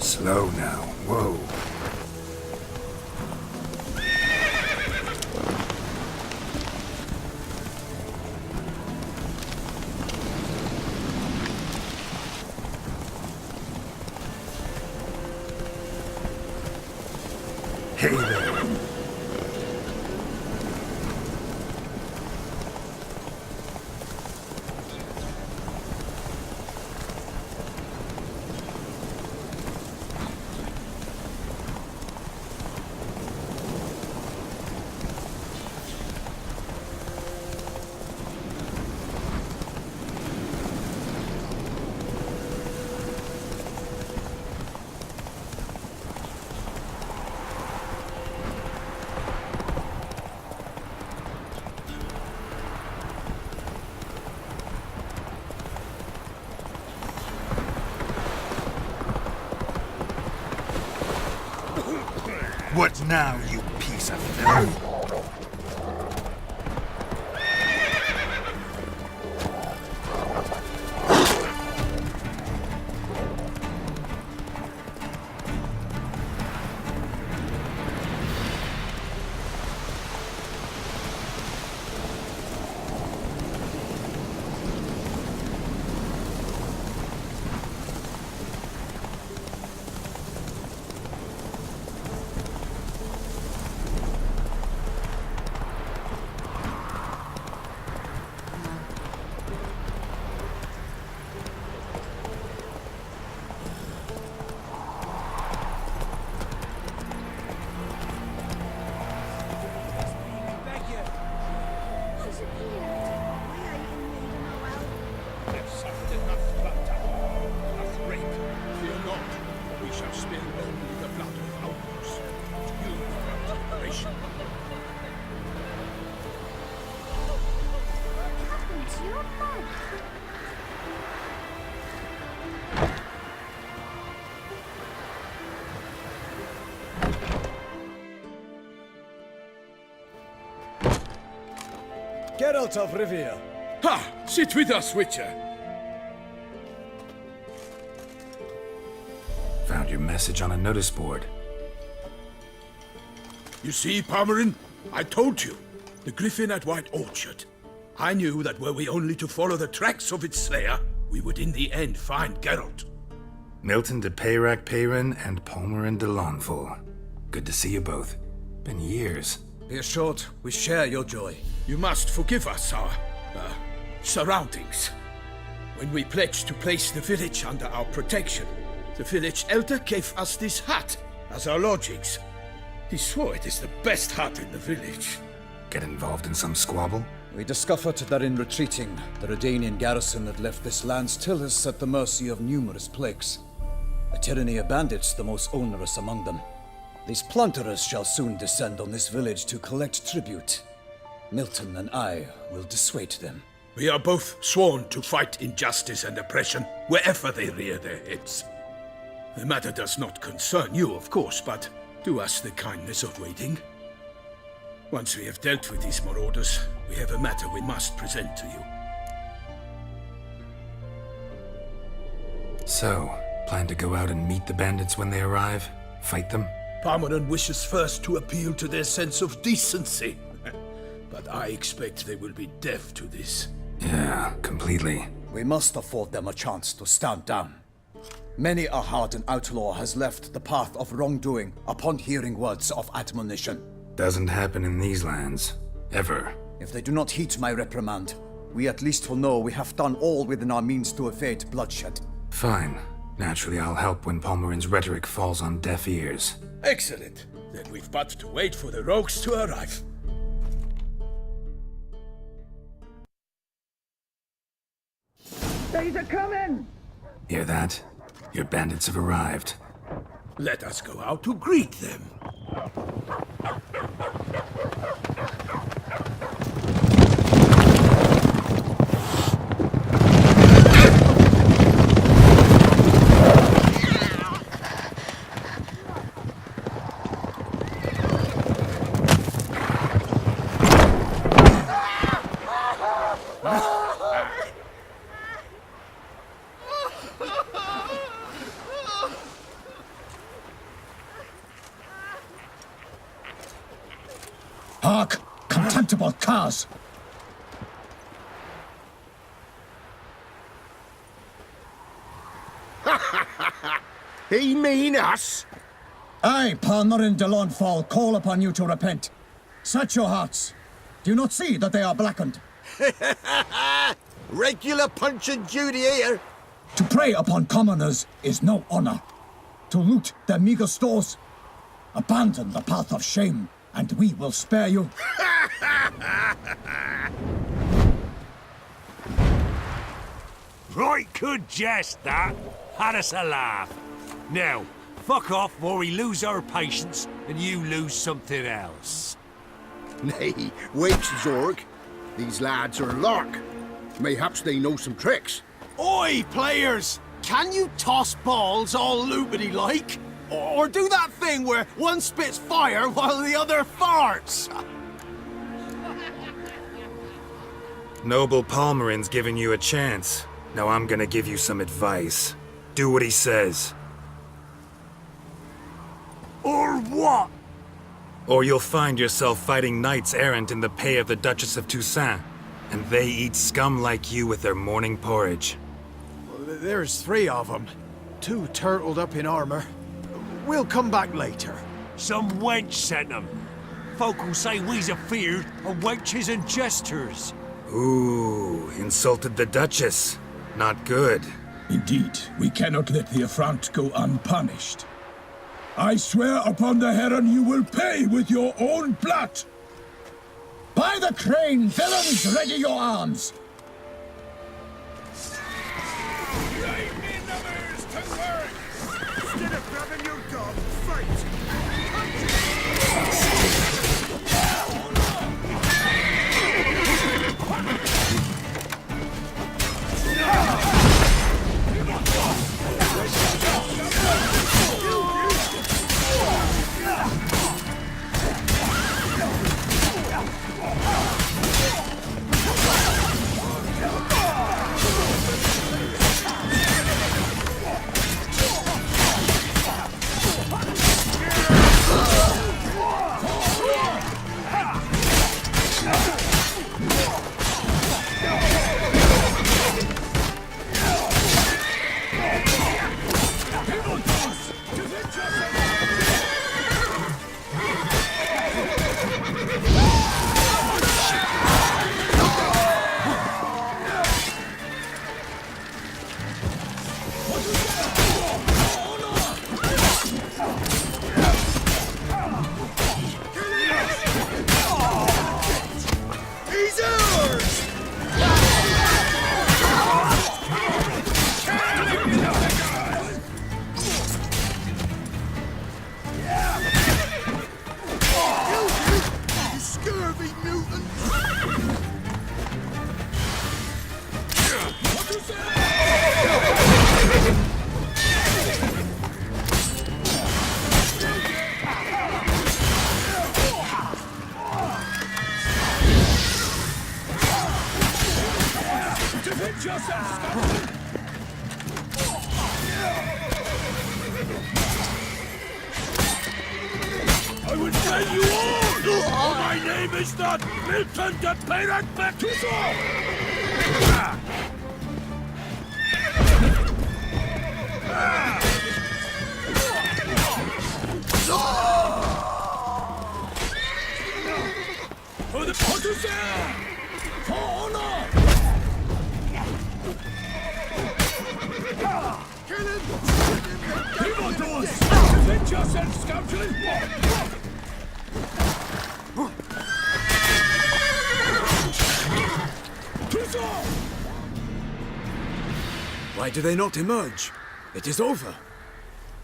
Slow now. Whoa. Hey there. What now, you piece of filth? Geralt of Rivia. Ha! Sit with us, Witcher. Found your message on a notice board. You see, Palmerin? I told you. The griffin at White Orchard. I knew that were we only to follow the tracks of its slayer, we would in the end find Geralt. Milton de Peyrac Peyrin and Palmerin de Lawnful. Good to see you both. Been years. Be assured, we share your joy. You must forgive us our, surroundings. When we pledged to place the village under our protection, the village elder gave us this hut as our lodgings. He swore it is the best hut in the village. Get involved in some squabble? We discovered that in retreating, the Redanian garrison that left this land still is at the mercy of numerous plagues. A tyranny of bandits, the most onerous among them. These plunderers shall soon descend on this village to collect tribute. Milton and I will dissuade them. We are both sworn to fight injustice and oppression wherever they rear their heads. The matter does not concern you, of course, but do us the kindness of waiting. Once we have dealt with these marauders, we have a matter we must present to you. So, plan to go out and meet the bandits when they arrive? Fight them? Palmerin wishes first to appeal to their sense of decency. But I expect they will be deaf to this. Yeah, completely. We must afford them a chance to stand down. Many a hardened outlaw has left the path of wrongdoing upon hearing words of admonition. Doesn't happen in these lands. Ever. If they do not heed my reprimand, we at least will know we have done all within our means to evade bloodshed. Fine. Naturally, I'll help when Palmerin's rhetoric falls on deaf ears. Excellent. Then we've but to wait for the rogues to arrive. They's a-coming! Hear that? Your bandits have arrived. Let us go out to greet them. Hark! Contemptible curs! He mean us? I, Palmerin de Launfal, call upon you to repent. Set your hearts. Do you not see that they are blackened? Regular Punch and Judy here. To prey upon commoners is no honor. To loot their meager stores, abandon the path of shame, and we will spare you. Right good jest, that. Had us a laugh. Now, fuck off before we lose our patience and you lose something else. Nay, wait, Zorg. These lads are lark. Mayhaps they know some tricks. Oi, players! Can you toss balls all loopity like? Or do that thing where one spits fire while the other farts? Noble Palmerin's giving you a chance. Now I'm gonna give you some advice. Do what he says. Or what? Or you'll find yourself fighting knights errant in the pay of the Duchess of Toussaint, and they eat scum like you with their morning porridge. There's 3 of them. 2 turtled up in armor. We'll come back later. Some wench sent them. Folk will say we's afeard of wenches and jesters. Ooh, insulted the Duchess. Not good. Indeed, we cannot let the affront go unpunished. I swear upon the heron you will pay with your own blood! By the crane, villains, ready your arms! Instead of grabbing your dog, fight! I would say you all! My name is not Milton de Toussaint! For the Toussaint! For honor! Kill him! Just and scoundrelly! Toussaint! Why do they not emerge? It is over.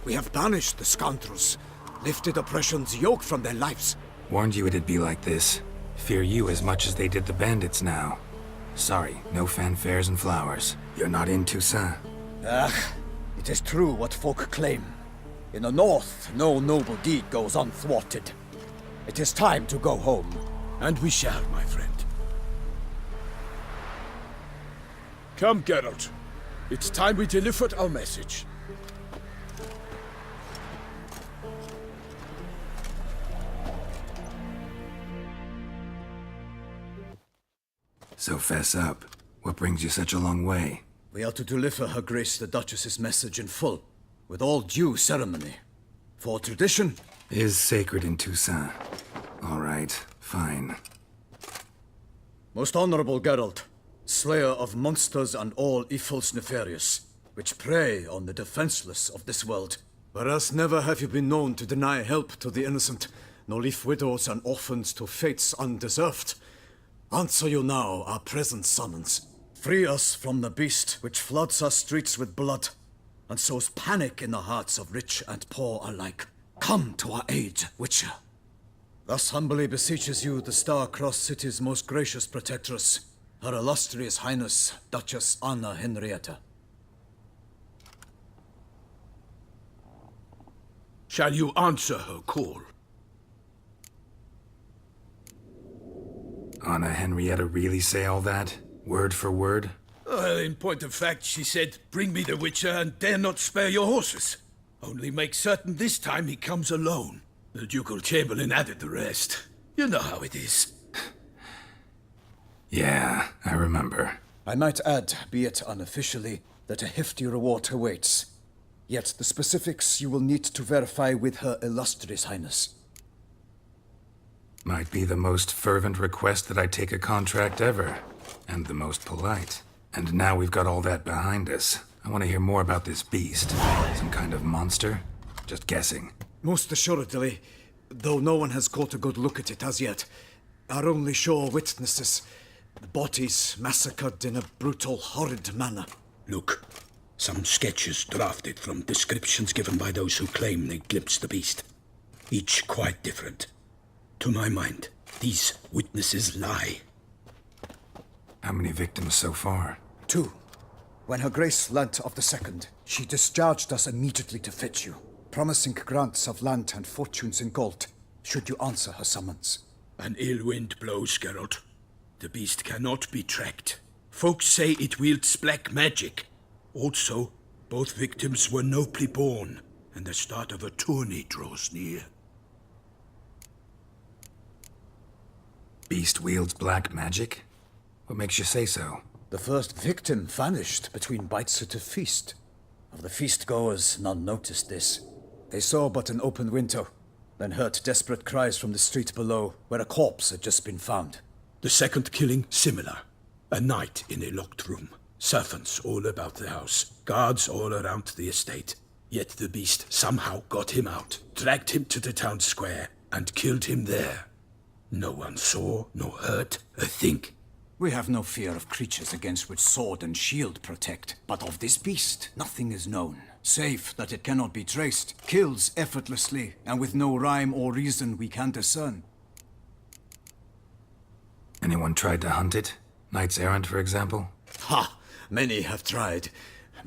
We have banished the scoundrels, lifted oppression's yoke from their lives. Warned you it'd be like this. Fear you as much as they did the bandits now. Sorry, no fanfares and flowers. You're not in Toussaint. It is true what folk claim. In the north, no noble deed goes unthwarted. It is time to go home. And we shall, my friend. Come, Geralt. It's time we delivered our message. So fess up. What brings you such a long way? We are to deliver Her Grace the Duchess's message in full, with all due ceremony. For tradition Is sacred in Toussaint. All right, fine. Most honorable Geralt, slayer of monsters and all evils nefarious, which prey on the defenseless of this world. Whereas never have you been known to deny help to the innocent, nor leave widows and orphans to fates undeserved. Answer you now our present summons. Free us from the beast which floods our streets with blood, and sows panic in the hearts of rich and poor alike. Come to our aid, Witcher. Thus humbly beseeches you the star-crossed city's most gracious protectress, Her illustrious Highness, Duchess Anna Henrietta. Shall you answer her call? Anna Henrietta really say all that? Word for word? Well, in point of fact, she said, bring me the Witcher and dare not spare your horses. Only make certain this time he comes alone. The ducal chamberlain added the rest. You know how it is. Yeah, I remember. I might add, be it unofficially, that a hefty reward awaits. Yet the specifics you will need to verify with Her Illustrious Highness. Might be the most fervent request that I take a contract ever. And the most polite. And now we've got all that behind us. I want to hear more about this beast. Some kind of monster? Just guessing. Most assuredly, though no one has caught a good look at it as yet. Our only sure witnesses, the bodies massacred in a brutal, horrid manner. Look, some sketches drafted from descriptions given by those who claim they glimpsed the beast. Each quite different. To my mind, these witnesses lie. How many victims so far? 2. When Her Grace learnt of the second, she discharged us immediately to fetch you, promising grants of land and fortunes in gold, should you answer her summons. An ill wind blows, Geralt. The beast cannot be tracked. Folks say it wields black magic. Also, both victims were nobly born, and the start of a tourney draws near. Beast wields black magic? What makes you say so? The first victim vanished between bites at a feast. Of the feast-goers, none noticed this. They saw but an open window, then heard desperate cries from the street below, where a corpse had just been found. The second killing, similar. A night in a locked room. Servants all about the house. Guards all around the estate. Yet the beast somehow got him out, dragged him to the town square, and killed him there. No one saw, nor heard a thing. We have no fear of creatures against which sword and shield protect, but of this beast nothing is known, save that it cannot be traced, kills effortlessly, and with no rhyme or reason we can discern. Anyone tried to hunt it? Knights errant, for example? Ha! Many have tried.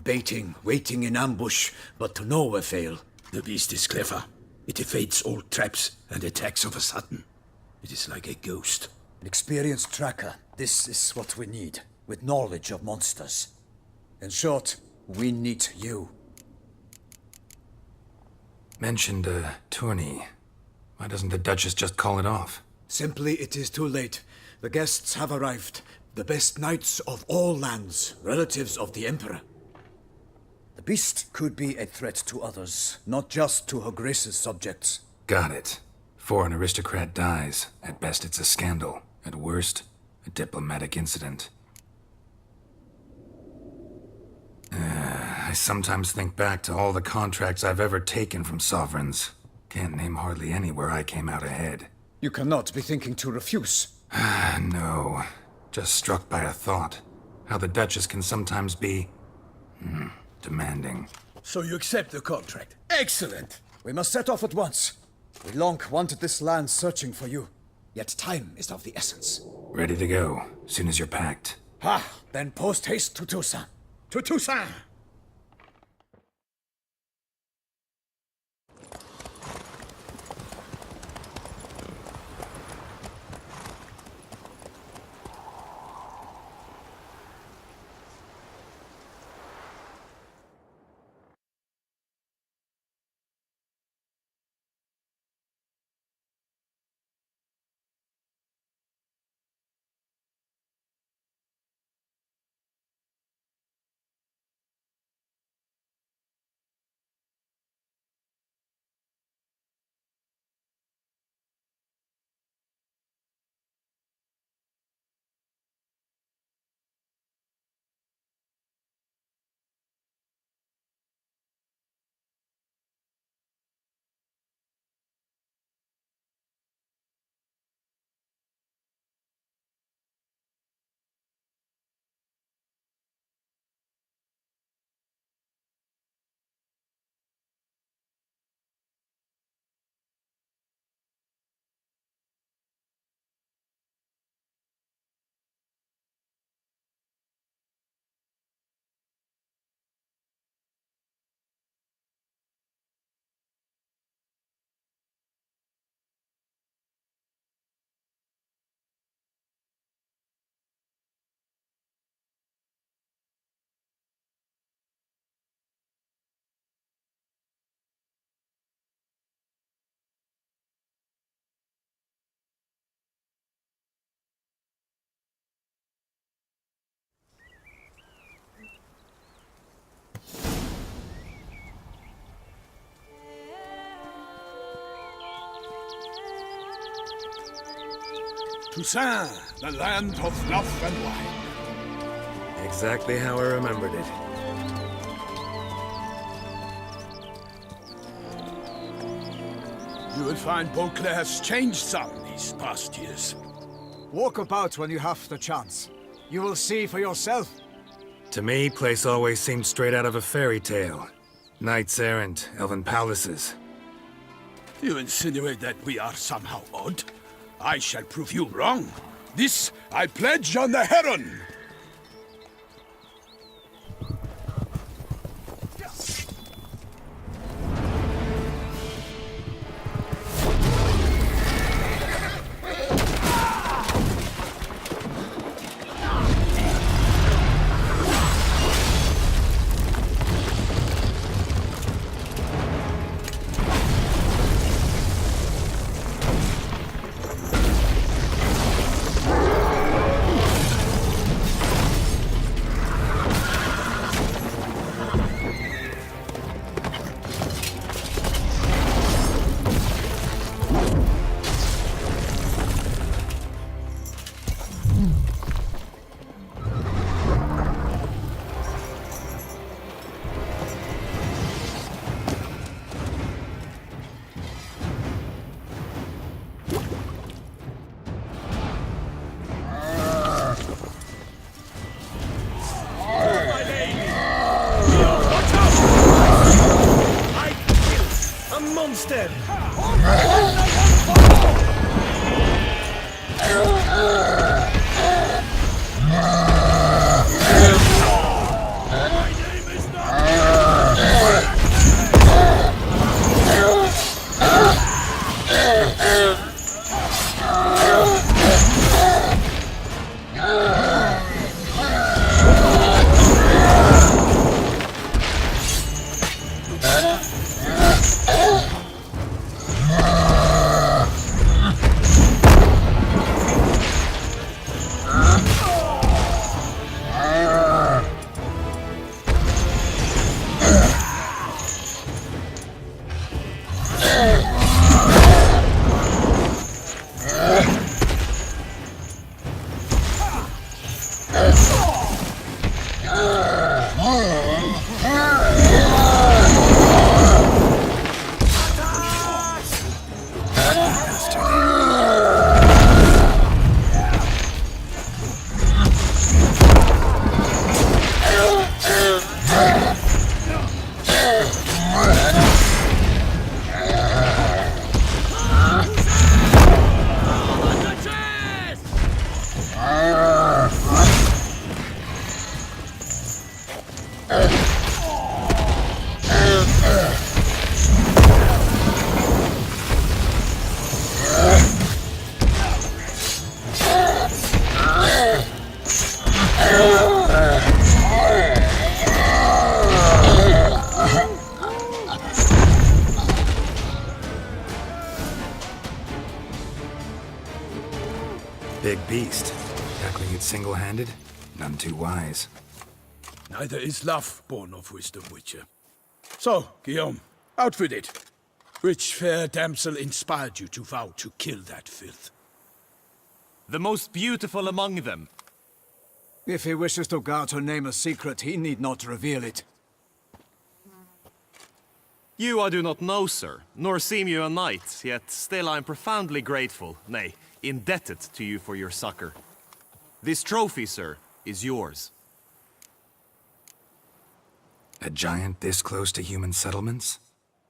Baiting, waiting in ambush, but to no avail. The beast is clever. It evades all traps and attacks of a sudden. It is like a ghost. An experienced tracker. This is what we need, with knowledge of monsters. In short, we need you. Mentioned a tourney. Why doesn't the Duchess just call it off? Simply, it is too late. The guests have arrived. The best knights of all lands, relatives of the Emperor. The beast could be a threat to others, not just to Her Grace's subjects. Got it. Before an aristocrat dies, at best it's a scandal. At worst, a diplomatic incident. I sometimes think back to all the contracts I've ever taken from sovereigns. Can't name hardly any where I came out ahead. You cannot be thinking to refuse. No. Just struck by a thought. How the Duchess can sometimes be... demanding. So you accept the contract. Excellent! We must set off at once. We long wanted this land searching for you. Yet time is of the essence. Ready to go, soon as you're packed. Then post haste to Toussaint. To Toussaint! Toussaint, the land of love and wine. Exactly how I remembered it. You will find Beauclair's changed some these past years. Walk about when you have the chance. You will see for yourself. To me, place always seemed straight out of a fairy tale. Knights errant, elven palaces. You insinuate that we are somehow odd? I shall prove you wrong. This I pledge on the Heron! big beast. Tackling it single-handed? None too wise. Neither is love born of wisdom, Witcher. So, Guillaume, out with it. Which fair damsel inspired you to vow to kill that filth? The most beautiful among them. If he wishes to guard her name a secret, he need not reveal it. You I do not know, sir, nor seem you a knight, yet still I am profoundly grateful, nay, indebted to you for your succor. This trophy, sir, is yours. A giant this close to human settlements?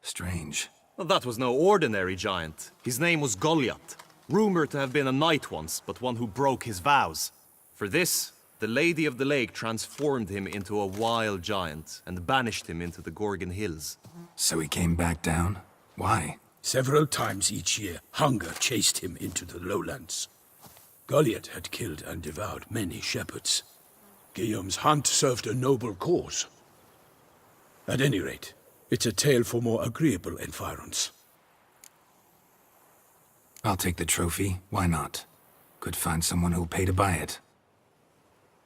Strange. Well, that was no ordinary giant. His name was Goliath, rumored to have been a knight once, but one who broke his vows. For this, the Lady of the Lake transformed him into a wild giant and banished him into the Gorgon Hills. So he came back down? Why? Several times each year, hunger chased him into the lowlands. Goliath had killed and devoured many shepherds. Guillaume's hunt served a noble cause. At any rate, it's a tale for more agreeable environs. I'll take the trophy. Why not? Could find someone who'll pay to buy it.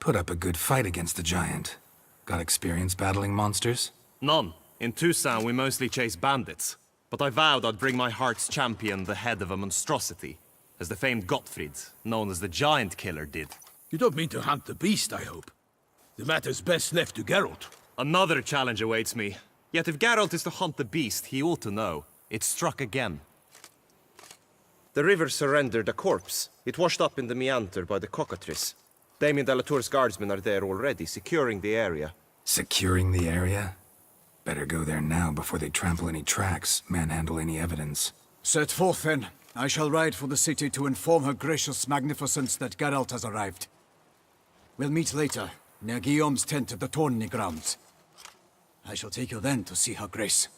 Put up a good fight against the giant. Got experience battling monsters? None. In Toussaint we mostly chase bandits. But I vowed I'd bring my heart's champion the head of a monstrosity, as the famed Gottfried, known as the Giant Killer, did. You don't mean to hunt the beast, I hope. The matter's best left to Geralt. Another challenge awaits me. Yet if Geralt is to hunt the beast, he ought to know. It struck again. The river surrendered a corpse. It washed up in the meander by the cockatrice. Damien de la Tour's guardsmen are there already, securing the area. Securing the area? Better go there now before they trample any tracks, manhandle any evidence. Set forth, then. I shall ride for the city to inform her gracious magnificence that Geralt has arrived. We'll meet later, near Guillaume's tent at the Tourney grounds. I shall take you then to see her grace.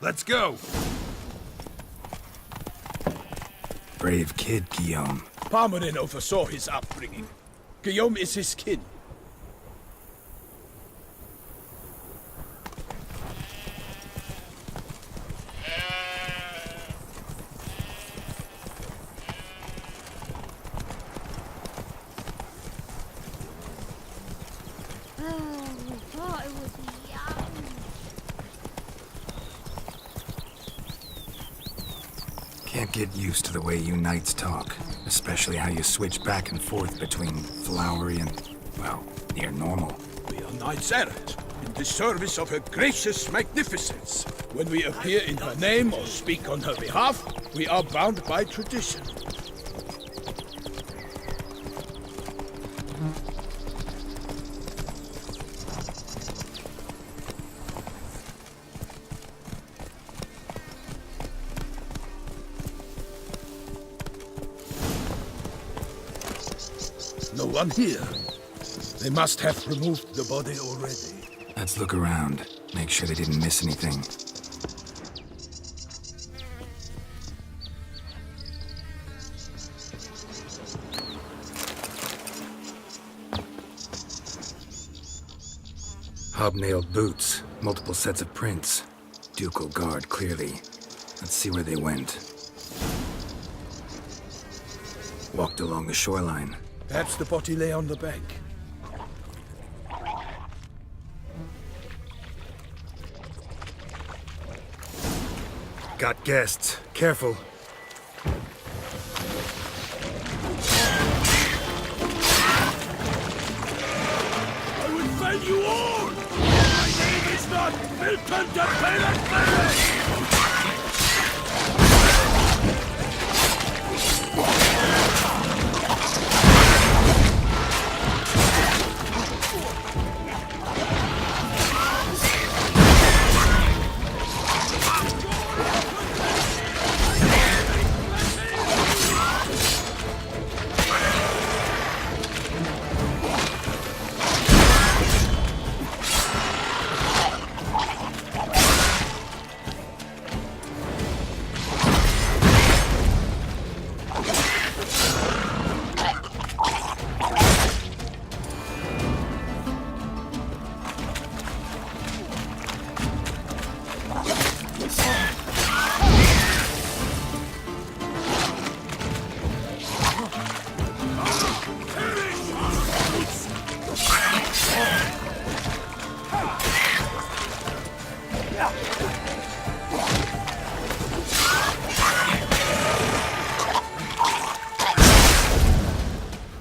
Let's go! Brave kid, Guillaume. Parmenin oversaw his upbringing. Guillaume is his kin. Can't get used to the way you knights talk, especially how you switch back and forth between flowery and, well, near normal. We are knights errant, in the service of her gracious magnificence. When we appear in her name or speak on her behalf, we are bound by tradition. No one here. They must have removed the body already. Let's look around, make sure they didn't miss anything. Hobnailed boots, multiple sets of prints. Ducal guard, clearly. Let's see where they went. Walked along the shoreline. Perhaps the body lay on the bank. Got guests. Careful. I will fell you all! My name is not Milton de Pellet.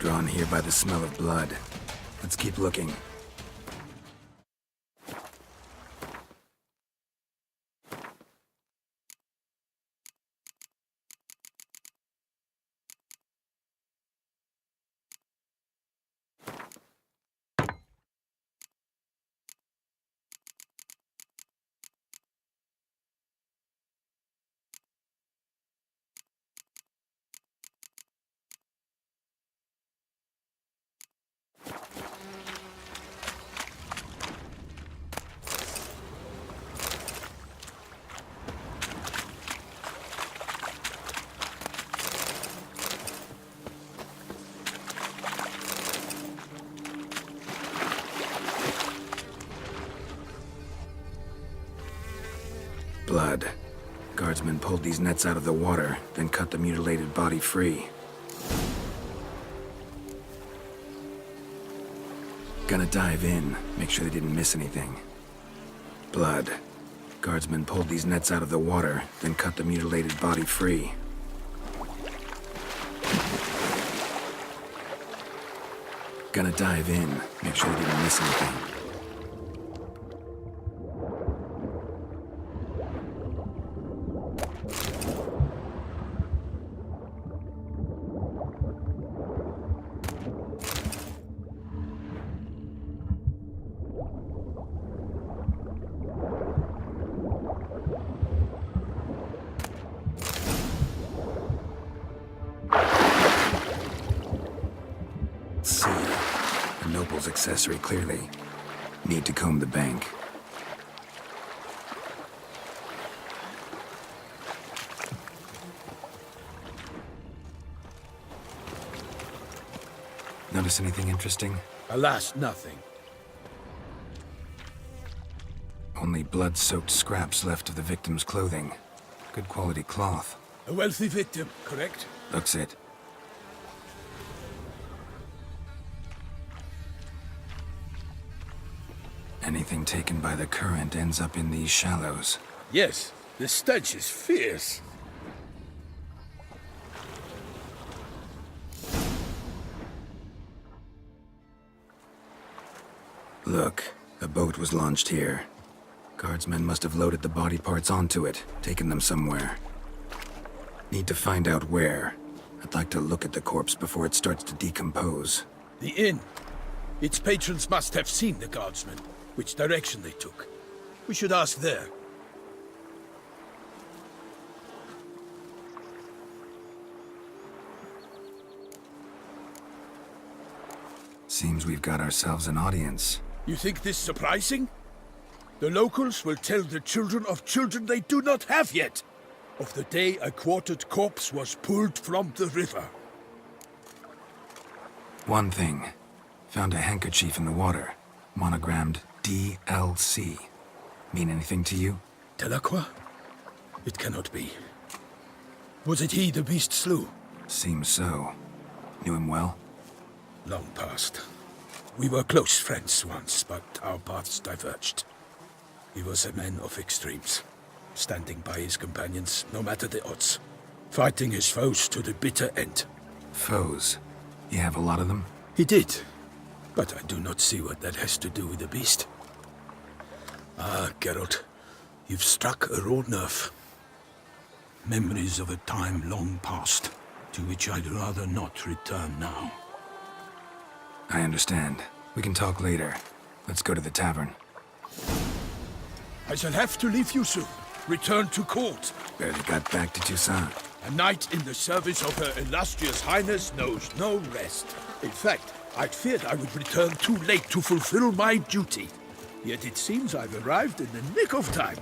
Drawn here by the smell of blood. Let's keep looking. Blood. Guardsmen pulled these nets out of the water, then cut the mutilated body free. Gonna dive in, make sure they didn't miss anything. Blood. Guardsmen pulled these nets out of the water, then cut the mutilated body free. Gonna dive in, make sure they didn't miss anything. Accessory, clearly. Need to comb the bank. Notice anything interesting? Alas, nothing. Only blood-soaked scraps left of the victim's clothing. Good quality cloth. A wealthy victim, correct? Looks it. Anything taken by the current ends up in these shallows. Yes, the stench is fierce. Look, a boat was launched here. Guardsmen must have loaded the body parts onto it, taken them somewhere. Need to find out where. I'd like to look at the corpse before it starts to decompose. The inn. Its patrons must have seen the guardsmen. Which direction they took. We should ask there. Seems we've got ourselves an audience. You think this surprising? The locals will tell the children of children they do not have yet, of the day a quartered corpse was pulled from the river. One thing. Found a handkerchief in the water. Monogrammed DLC. Mean anything to you? Delacroix? It cannot be. Was it he the beast slew? Seems so. Knew him well? Long past. We were close friends once, but our paths diverged. He was a man of extremes, standing by his companions no matter the odds, fighting his foes to the bitter end. Foes? You have a lot of them? He did. But I do not see what that has to do with the beast. Ah, Geralt, you've struck a raw nerve. Memories of a time long past, to which I'd rather not return now. I understand. We can talk later. Let's go to the tavern. I shall have to leave you soon. Return to court. Barely got back to Toussaint. A knight in the service of Her Illustrious Highness knows no rest. In fact, I'd feared I would return too late to fulfill my duty. Yet it seems I've arrived in the nick of time.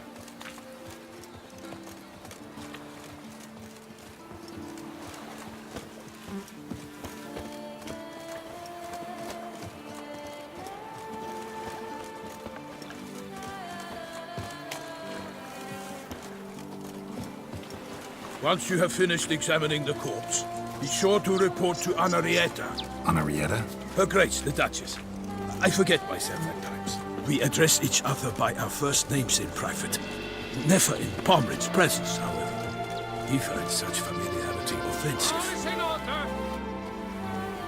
Once you have finished examining the corpse, be sure to report to Anarietta. Anarietta? Her Grace, the Duchess. I forget myself at times. We address each other by our first names in private. Never in Pomred's presence, however. He finds such familiarity offensive.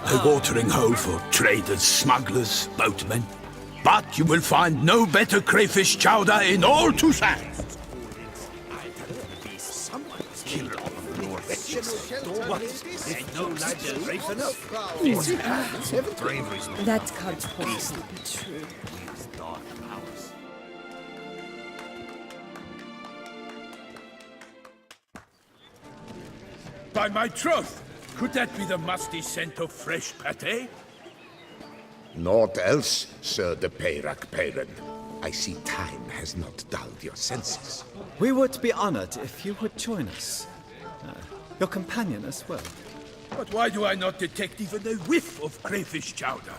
A watering hole for traders, smugglers, boatmen. But you will find no better crayfish chowder in all Toussaint. That can't possibly be true. By my troth, could that be the musty scent of fresh pate? Naught else, Sir de Peyrac-Peyran. I see time has not dulled your senses. We would be honored if you would join us. Your companion as well. But why do I not detect even a whiff of crayfish chowder?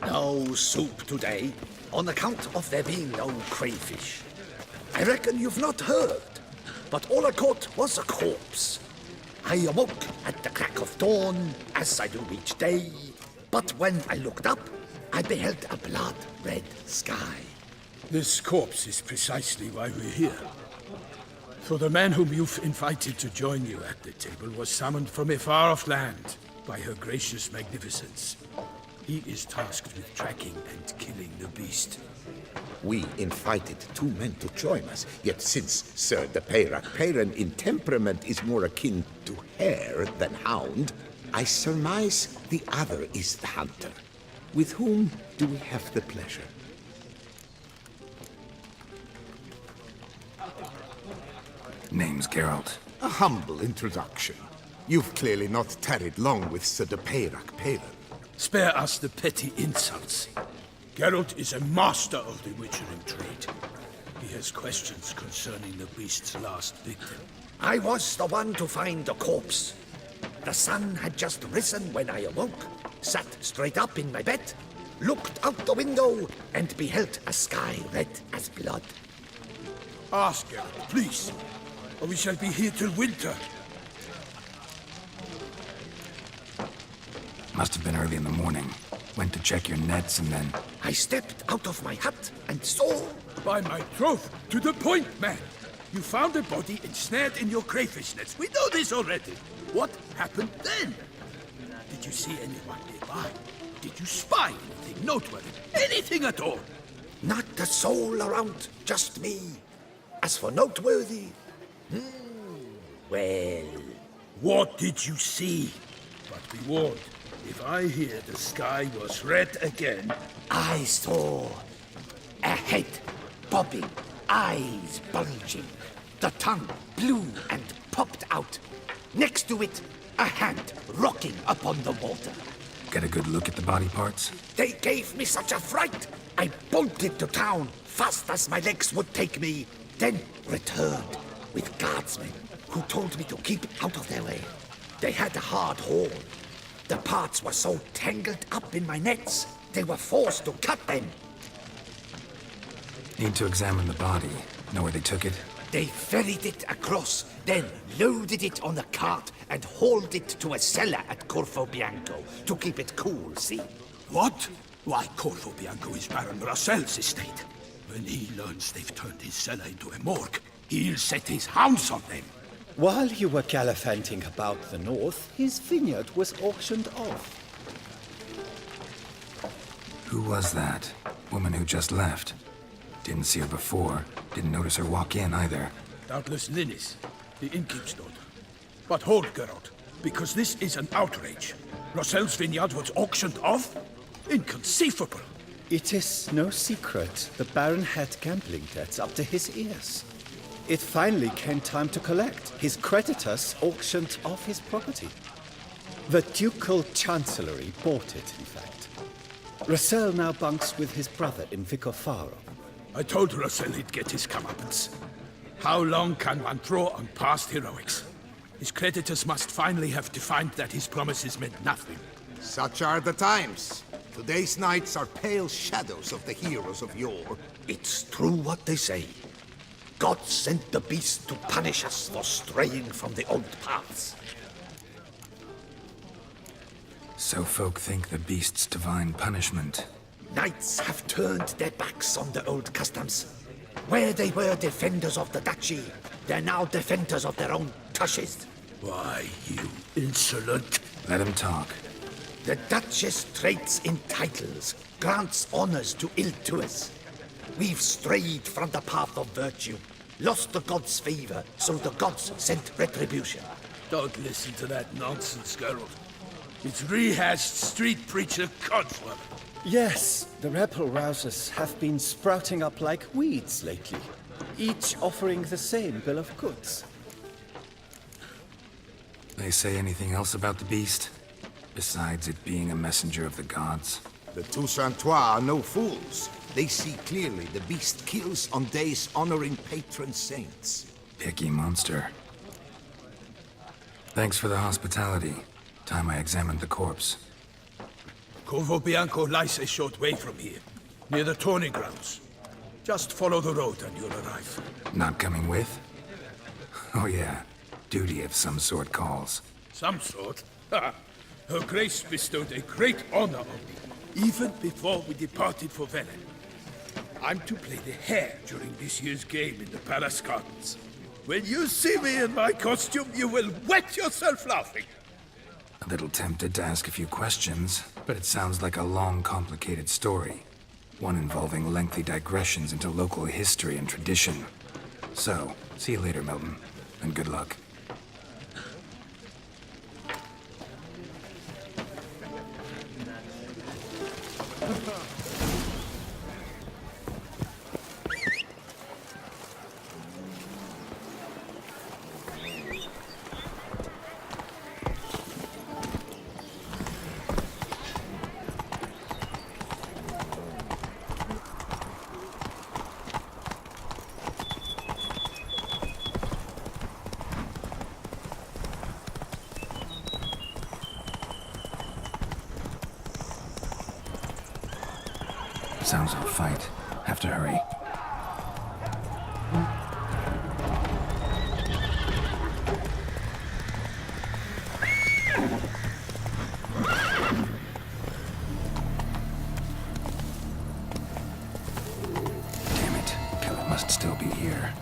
No soup today, on account of there being no crayfish. I reckon you've not heard, but all I caught was a corpse. I awoke at the crack of dawn, as I do each day, but when I looked up, I beheld a blood-red sky. This corpse is precisely why we're here. For the man whom you've invited to join you at the table was summoned from a far-off land by her gracious magnificence. He is tasked with tracking and killing the beast. We invited 2 men to join us, yet since Sir de Peyrac-Peyran in temperament is more akin to hare than hound, I surmise the other is the hunter. With whom do we have the pleasure? Name's Geralt. A humble introduction. You've clearly not tarried long with Sir de Peyrac-Peyran. Spare us the petty insults. Geralt is a master of the witchering trade. He has questions concerning the beast's last victim. I was the one to find the corpse. The sun had just risen when I awoke, sat straight up in my bed, looked out the window, and beheld a sky red as blood. Ask Geralt, please, or we shall be here till winter. Must have been early in the morning. Went to check your nets and then... I stepped out of my hut and saw... By my troth, to the point, man. You found a body ensnared in your crayfish nets. We know this already. What happened then? Did you see anyone nearby? Did you spy anything noteworthy? Anything at all? Not a soul around, just me. As for noteworthy... well... What did you see? But be warned, if I hear the sky was red again... I saw a head bobbing, eyes bulging, the tongue blue and popped out. Next to it, a hand rocking upon the water. Get a good look at the body parts? They gave me such a fright. I bolted to town fast as my legs would take me, then returned with guardsmen who told me to keep out of their way. They had a hard haul. The parts were so tangled up in my nets, they were forced to cut them. Need to examine the body. Know where they took it? They ferried it across, then loaded it on a cart and hauled it to a cellar at Corvo Bianco to keep it cool, see? What? Why, Corvo Bianco is Baron Russell's estate. When he learns they've turned his cellar into a morgue, he'll set his hounds on them. While you were gallivanting about the north, his vineyard was auctioned off. Who was that? Woman who just left. Didn't see her before. Didn't notice her walk in either. Doubtless Linnis, the innkeep's daughter. But hold, Geralt, because this is an outrage. Russell's vineyard was auctioned off? Inconceivable. It is no secret the Baron had gambling debts up to his ears. It finally came time to collect. His creditors auctioned off his property. The Ducal Chancellery bought it, in fact. Russell now bunks with his brother in Vicofaro. I told Russell he'd get his comeuppance. How long can one draw on past heroics? His creditors must finally have defined that his promises meant nothing. Such are the times. Today's knights are pale shadows of the heroes of yore. It's true what they say. God sent the beast to punish us for straying from the old paths. So folk think the beast's divine punishment. Knights have turned their backs on the old customs. Where they were defenders of the duchy, they're now defenders of their own tushes. Why, you insolent... Let him talk. The Duchess trades in titles, grants honors to ill to us. We've strayed from the path of virtue, lost the gods' favor, so the gods sent retribution. Don't listen to that nonsense, Geralt. It's rehashed street preacher codswallop. Yes, the rebel rousers have been sprouting up like weeds lately, each offering the same bill of goods. They say anything else about the beast? Besides it being a messenger of the gods? The Toussaint are no fools. They see clearly the beast kills on days honoring patron saints. Picky monster. Thanks for the hospitality. Time I examined the corpse. Corvo Bianco lies a short way from here, near the tourney grounds. Just follow the road and you'll arrive. Not coming with? Oh yeah, duty of some sort calls. Some sort? Ha! Her Grace bestowed a great honor on me, even before we departed for Velen. I'm to play the hare during this year's game in the palace gardens. When you see me in my costume, you will wet yourself laughing. A little tempted to ask a few questions, but it sounds like a long, complicated story. One involving lengthy digressions into local history and tradition. So, see you later, Milton, and good luck. Sounds of a fight. Have to hurry. Damn it. Killer must still be here.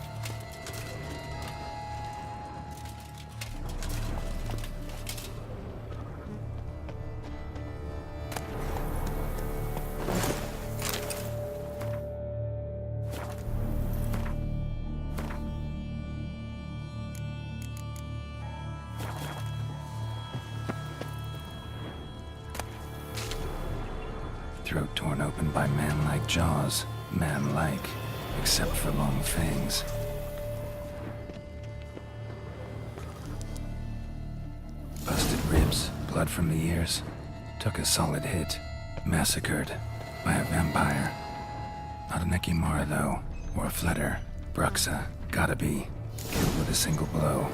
Throat torn open by man-like jaws. Man-like, except for long fangs. Busted ribs, blood from the ears. Took a solid hit. Massacred by a vampire. Not an Ekimara, though, or a Fletter. Bruxa, gotta be. Killed with a single blow.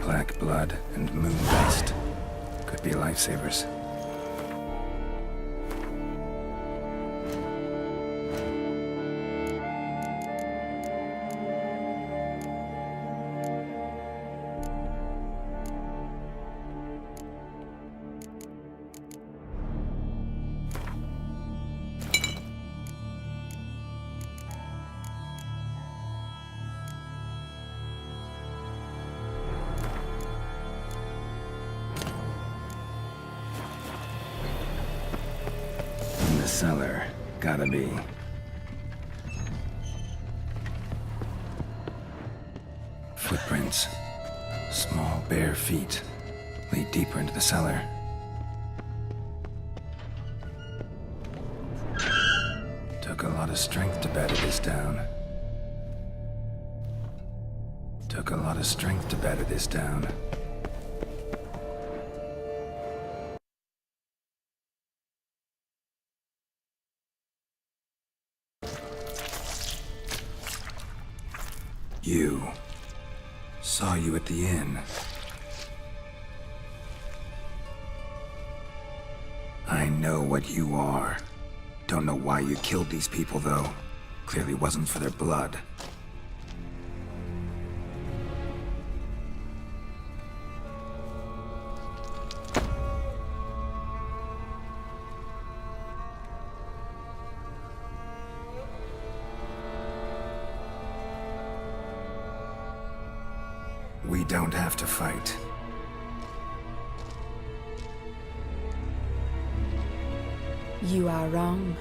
Black blood and moon dust. Could be lifesavers. Cellar. Gotta be. Footprints. Small, bare feet. Lead deeper into the cellar. Took a lot of strength to batter this down. Took a lot of strength to batter this down. You. Saw you at the inn. I know what you are. Don't know why you killed these people, though. Clearly wasn't for their blood. We don't have to fight. You are wrong.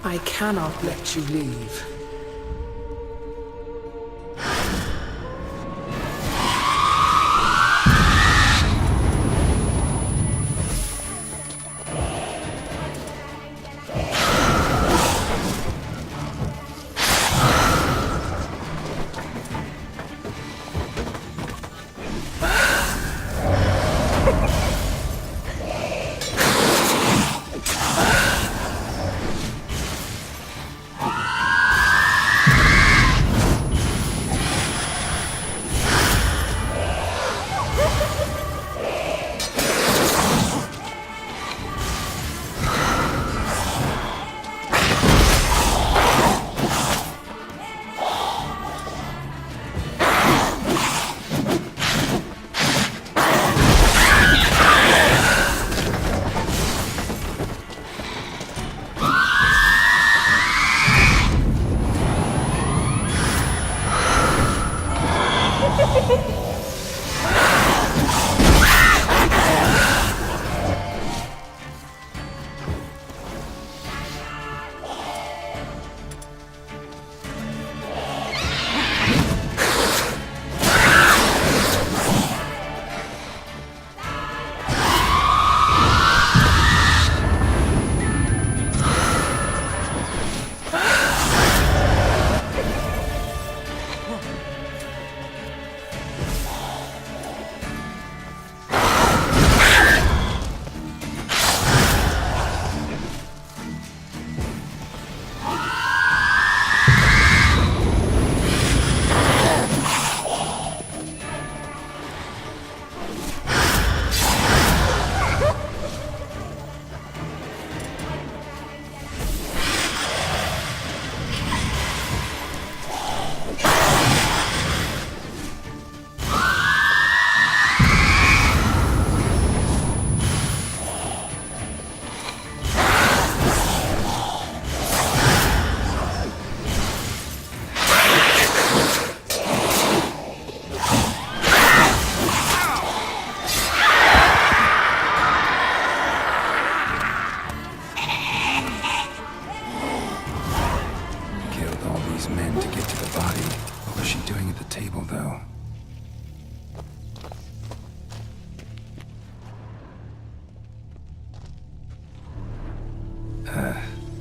I cannot let you leave.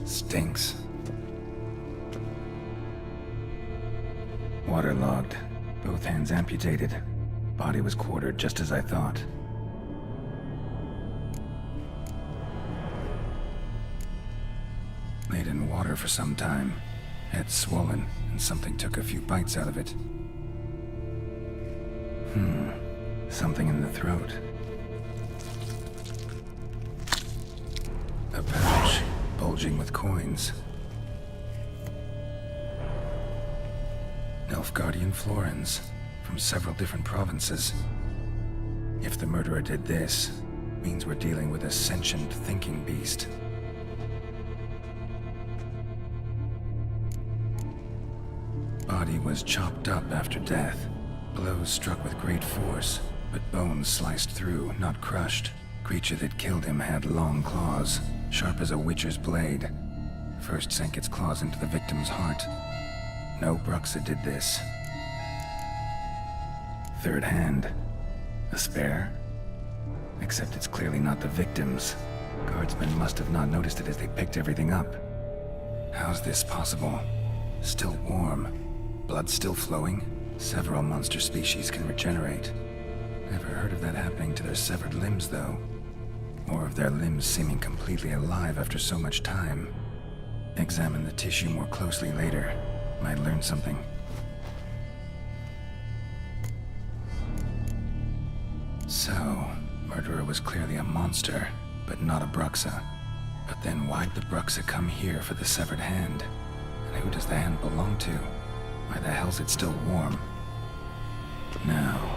Stinks. Waterlogged. Both hands amputated. Body was quartered just as I thought. Laid in water for some time. Head swollen, and something took a few bites out of it. Something in the throat. A pouch, bulging with coins. Nilfgaardian florins, from several different provinces. If the murderer did this, means we're dealing with a sentient thinking beast. Body was chopped up after death. Blows struck with great force, but bones sliced through, not crushed. Creature that killed him had long claws, sharp as a witcher's blade. First sank its claws into the victim's heart. No Bruxa did this. Third hand. A spare? Except it's clearly not the victim's. Guardsmen must have not noticed it as they picked everything up. How's this possible? Still warm. Blood still flowing? Several monster species can regenerate. Never heard of that happening to their severed limbs, though. Or of their limbs seeming completely alive after so much time. Examine the tissue more closely later. Might learn something. So, murderer was clearly a monster, but not a Bruxa. But then why'd the Bruxa come here for the severed hand? And who does the hand belong to? Why the hell's it still warm? Now,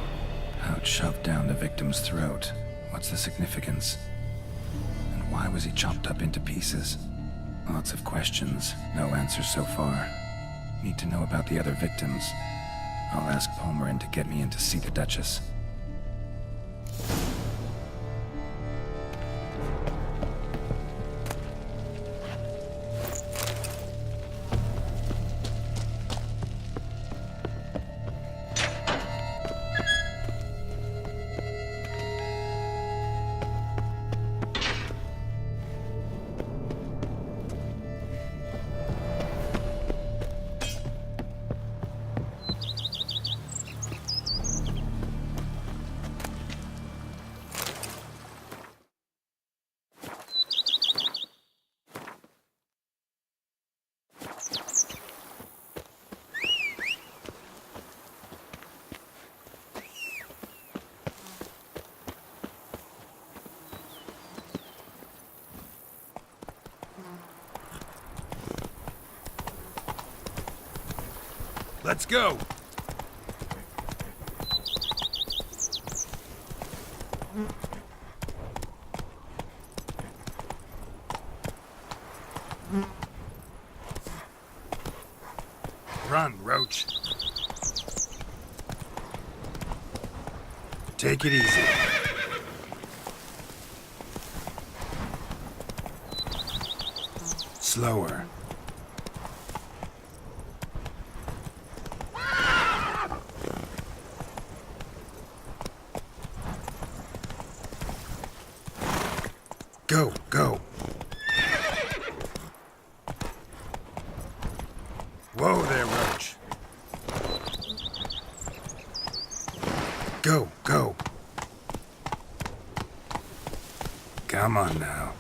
how it shoved down the victim's throat. What's the significance? And why was he chopped up into pieces? Lots of questions, no answers so far. Need to know about the other victims. I'll ask Palmerin to get me in to see the Duchess. Let's go! Run, Roach. Take it easy. Slower. Go, go. Whoa there, Roach. Go, go. Come on now.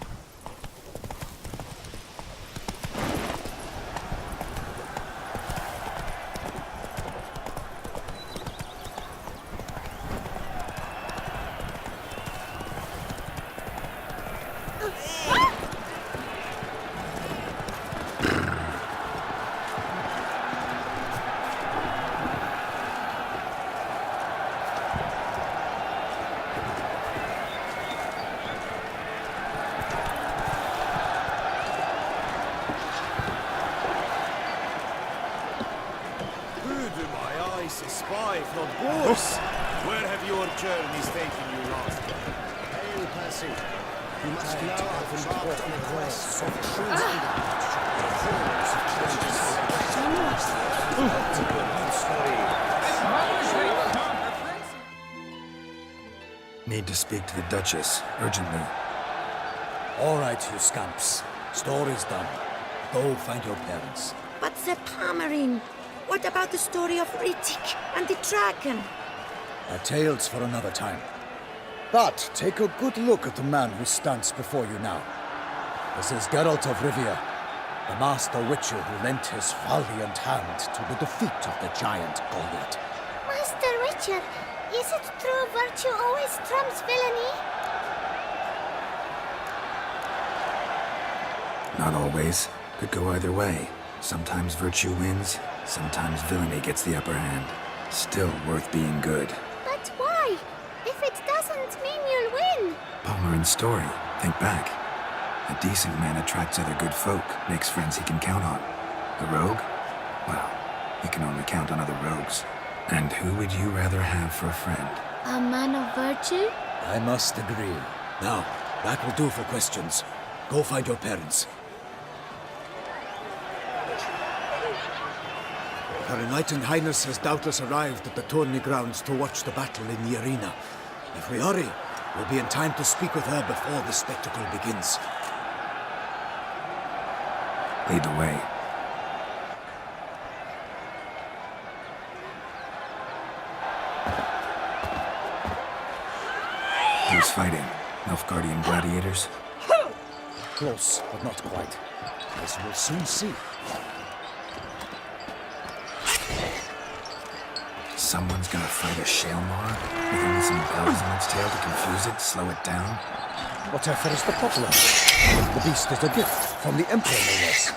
Where have your journeys taken you last? Hail, Percy. You must know I've embarked on a quest of truth Need to speak to the Duchess, urgently. All right, you scamps. Story's done. Go find your parents. But Sir Palmerin, what about the story of Rittik and the dragon? A tale's for another time. But take a good look at the man who stands before you now. This is Geralt of Rivia, the master witcher who lent his valiant hand to the defeat of the giant Goliath. Master Witcher, is it true virtue always trumps villainy? Not always. Could go either way. Sometimes virtue wins, sometimes villainy gets the upper hand. Still worth being good. But why? If it doesn't mean you'll win. Palmerin's story. Think back. A decent man attracts other good folk, makes friends he can count on. A rogue? Well, he can only count on other rogues. And who would you rather have for a friend? A man of virtue? I must agree. Now, that will do for questions. Go find your parents. Her Enlightened Highness has doubtless arrived at the tourney grounds to watch the battle in the arena. If we hurry, we'll be in time to speak with her before the spectacle begins. Lead the way. Who's fighting? Nilfgaardian gladiators? Close, but not quite. as we'll soon see. Someone's gonna fight a Shaelmar with only some bells on its tail to confuse it, slow it down? Whatever is the problem? The beast is a gift from the Emperor, no less.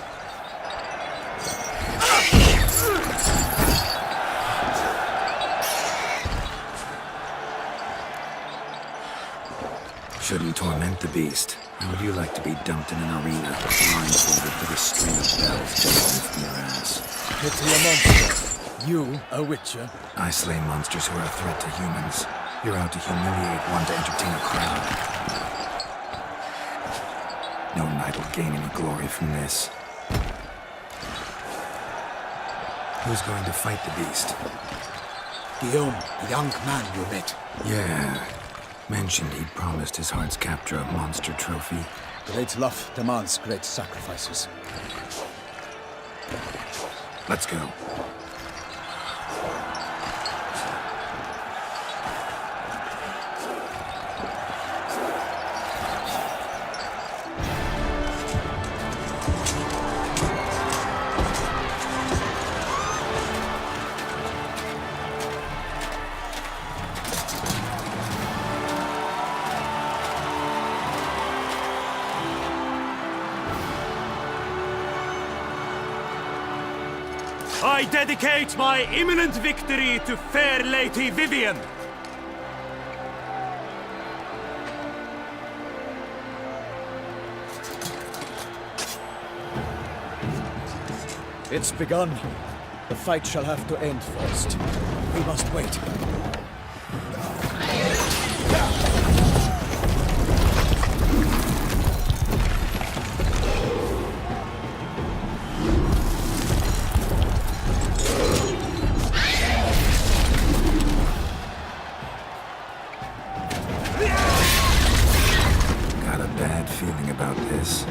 Shouldn't torment the beast. How would you like to be dumped in an arena, blindfolded with a string of bells built from your ass? Pity a monster. You, a witcher? I slay monsters who are a threat to humans. You're out to humiliate one to entertain a crowd. No knight will gain any glory from this. Who's going to fight the beast? Guillaume, the young man you met. Yeah. Mentioned he'd promised his heart's captor a monster trophy. Great love demands great sacrifices. Let's go. I dedicate my imminent victory to fair Lady Vivian. It's begun. The fight shall have to end first. We must wait. Got a bad feeling about this.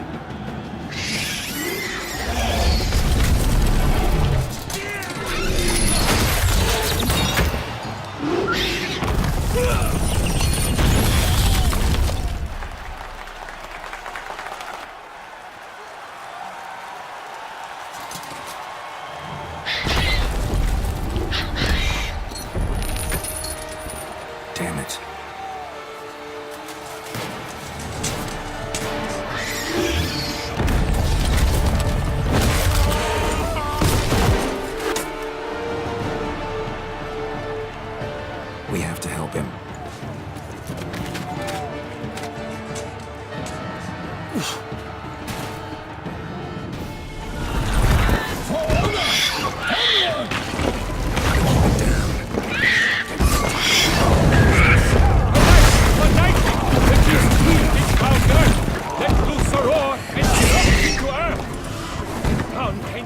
Damn it. We have to help him.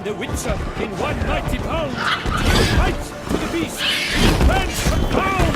The Witcher in one mighty pound. Fight to the beast. Dance and pound.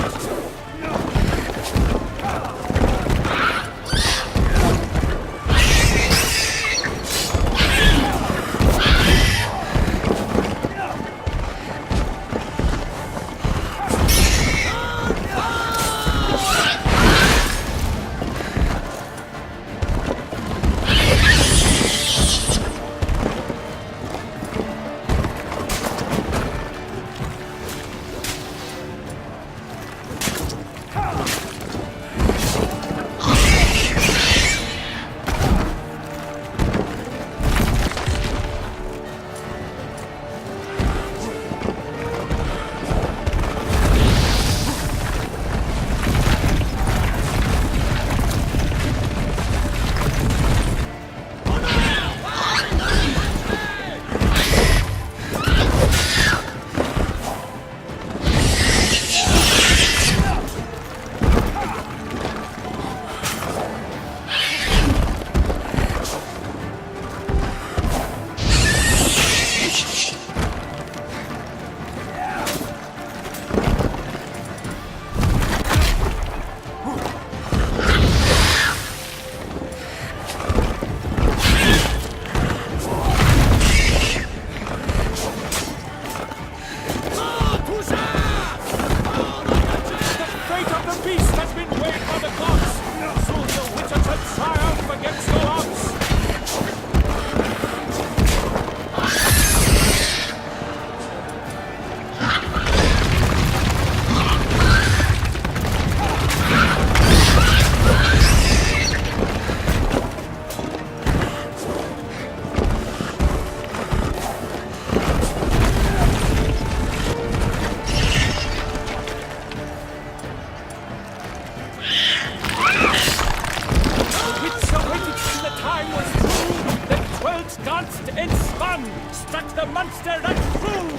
the monster that's true!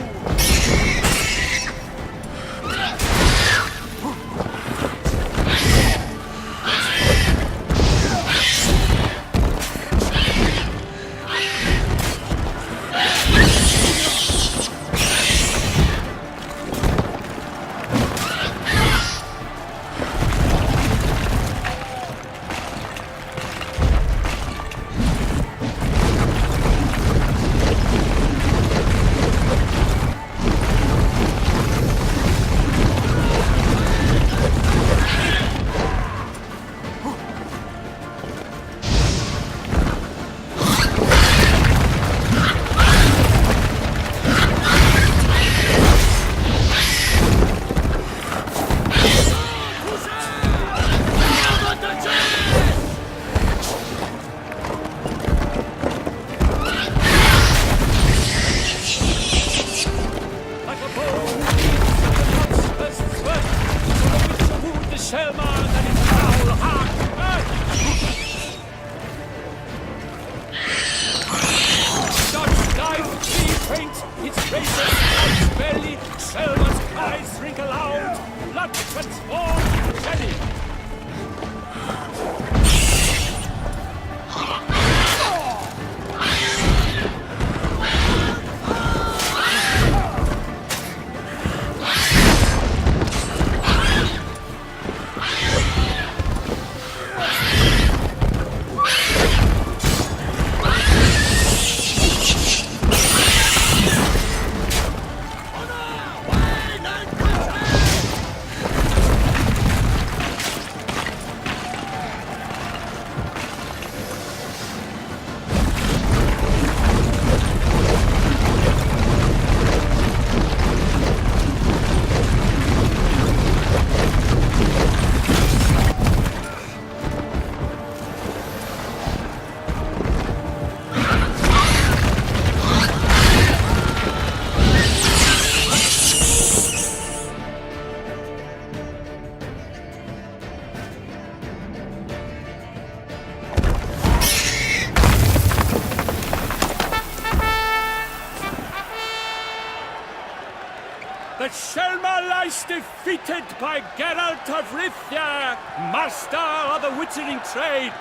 The Shelma lies defeated by Geralt of Rivia, master of the witchering trade.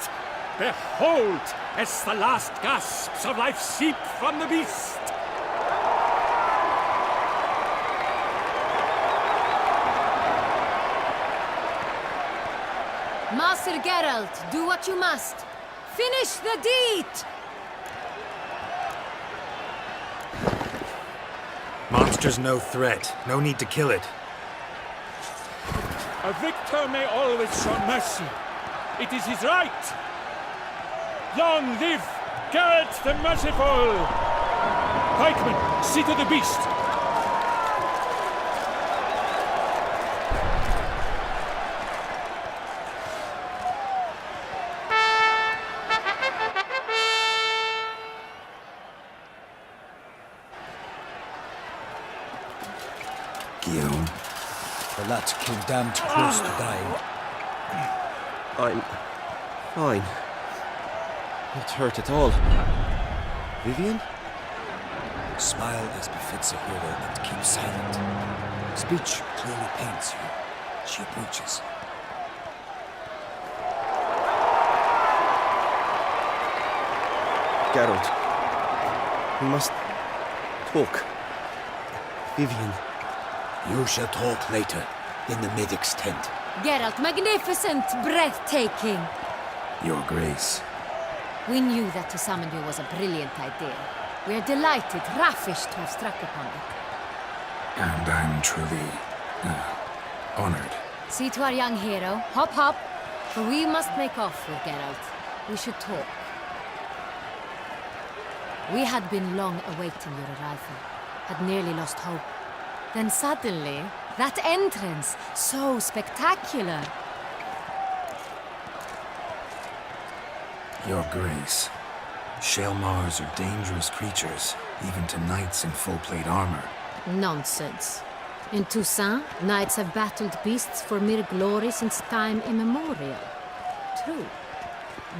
Behold, as the last gasps of life seep from the beast. Master Geralt, do what you must. Finish the deed! Monster's no threat. No need to kill it. A victor may always show mercy. It is his right. Long live Geralt the Merciful! Pikemen, see to the beast. Guillaume. The lad came damned close to dying. I'm fine. Not hurt at all. Vivian? Smile as befits a hero and keep silent. Speech clearly paints you. She approaches. Geralt. We must talk. Vivian. You shall talk later, in the medic's tent. Geralt, magnificent, breathtaking. Your Grace. We knew that to summon you was a brilliant idea. We are delighted, ravished to have struck upon it. And I'm truly honored. See to our young hero. Hop, hop. For we must make off with Geralt. We should talk. We had been long awaiting your arrival. Had nearly lost hope. Then suddenly, that entrance, so spectacular. Your Grace. Shelmars are dangerous creatures, even to knights in full-plate armor. Nonsense. In Toussaint, knights have battled beasts for mere glory since time immemorial. True.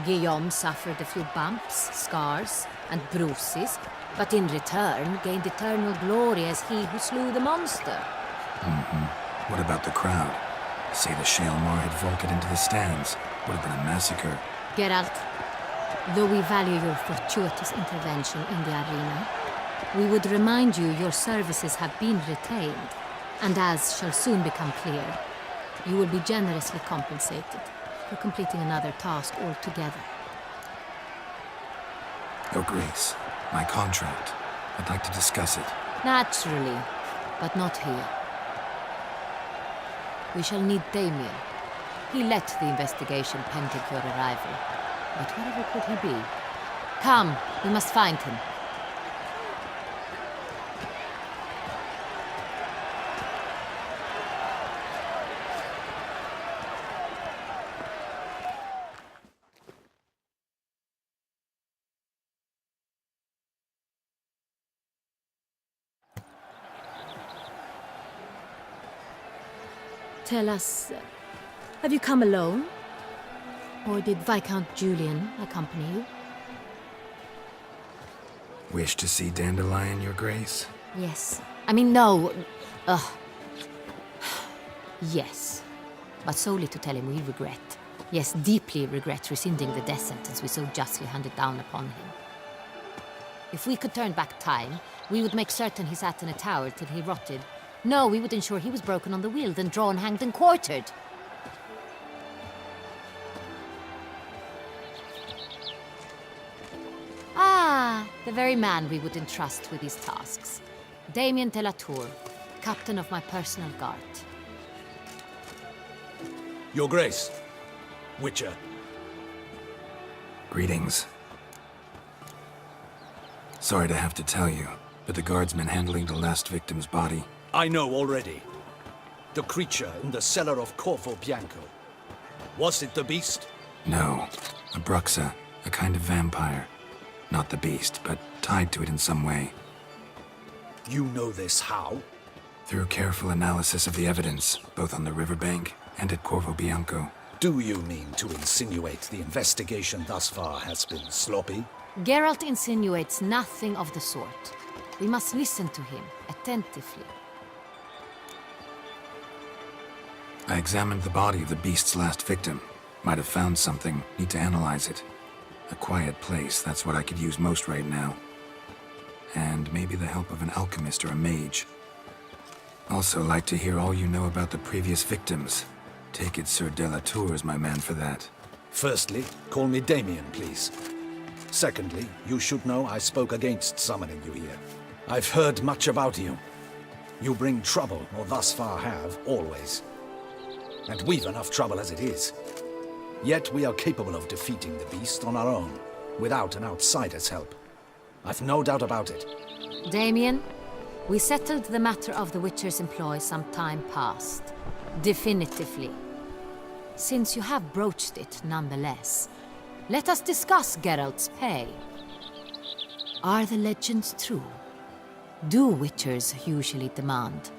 Guillaume suffered a few bumps, scars, and bruises, but in return gained eternal glory as he who slew the monster. What about the crowd? Say the Shaelmar had vaulted into the stands. Would have been a massacre. Geralt, though we value your fortuitous intervention in the arena, we would remind you your services have been retained, and as shall soon become clear, you will be generously compensated for completing another task altogether. Your Grace, my contract. I'd like to discuss it. Naturally, but not here. We shall need Damien. He let the investigation pending your arrival. But wherever could he be? Come, we must find him. Tell us, have you come alone? Or did Viscount Julian accompany you? Wish to see Dandelion, Your Grace? Yes. I mean, no. Yes. But solely to tell him we regret. Yes, deeply regret rescinding the death sentence we so justly handed down upon him. If we could turn back time, we would make certain he sat in a tower till he rotted. No, we would ensure he was broken on the wheel, then drawn, hanged, and quartered. Ah, the very man we would entrust with these tasks. Damien de la Tour, captain of my personal guard. Your Grace, Witcher. Greetings. Sorry to have to tell you, but the guardsman handling the last victim's body... I know already. The creature in the cellar of Corvo Bianco. Was it the beast? No. A Bruxa, a kind of vampire. Not the beast, but tied to it in some way. You know this how? Through careful analysis of the evidence, both on the riverbank and at Corvo Bianco. Do you mean to insinuate the investigation thus far has been sloppy? Geralt insinuates nothing of the sort. We must listen to him attentively. I examined the body of the beast's last victim. Might have found something. Need to analyze it. A quiet place, that's what I could use most right now. And maybe the help of an alchemist or a mage. Also like to hear all you know about the previous victims. Take it Sir de la Tour is my man for that. Firstly, call me Damien, please. Secondly, you should know I spoke against summoning you here. I've heard much about you. You bring trouble, or thus far have, always. And we've enough trouble as it is. Yet we are capable of defeating the beast on our own, without an outsider's help. I've no doubt about it. Damien, we settled the matter of the Witcher's employ some time past. Definitively. Since you have broached it nonetheless, let us discuss Geralt's pay. Are the legends true? Do Witchers usually demand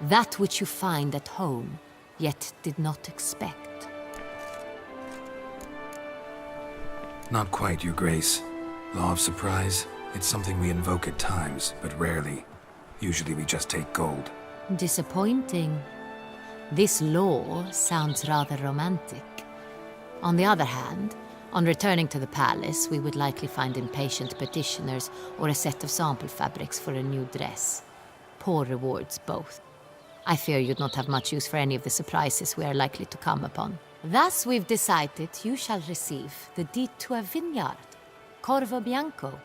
that which you find at home, yet did not expect? Not quite, Your Grace. Law of surprise, it's something we invoke at times, but rarely. Usually we just take gold. Disappointing. This law sounds rather romantic. On the other hand, on returning to the palace, we would likely find impatient petitioners or a set of sample fabrics for a new dress. Poor rewards, both. I fear you'd not have much use for any of the surprises we are likely to come upon. Thus, we've decided you shall receive the deed to a vineyard, Corvo Bianco,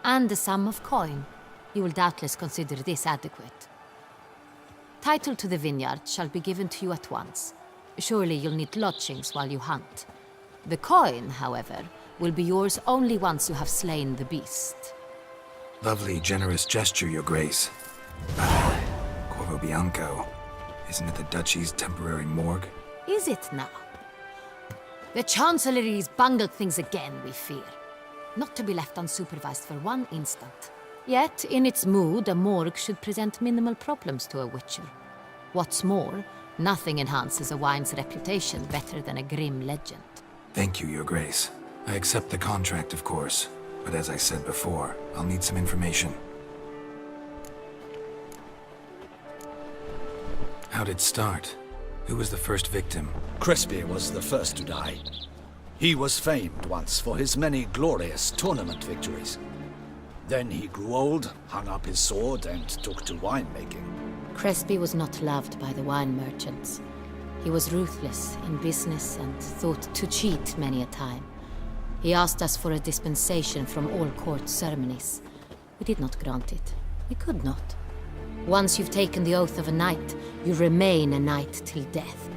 and a sum of coin. You will doubtless consider this adequate. Title to the vineyard shall be given to you at once. Surely you'll need lodgings while you hunt. The coin, however, will be yours only once you have slain the beast. Lovely, generous gesture, Your Grace. Corvo Bianco. Isn't it the Duchy's temporary morgue? Is it now? The Chancellery's bungled things again, we fear. Not to be left unsupervised for one instant. Yet, in its mood, a morgue should present minimal problems to a Witcher. What's more, nothing enhances a wine's reputation better than a grim legend. Thank you, Your Grace. I accept the contract, of course, But as I said before, I'll need some information. How'd it start? Who was the first victim? Crespi was the first to die. He was famed once for his many glorious tournament victories. Then he grew old, hung up his sword, and took to winemaking. Crespi was not loved by the wine merchants. He was ruthless in business and thought to cheat many a time. He asked us for a dispensation from all court ceremonies. We did not grant it. We could not. Once you've taken the oath of a knight, you remain a knight till death.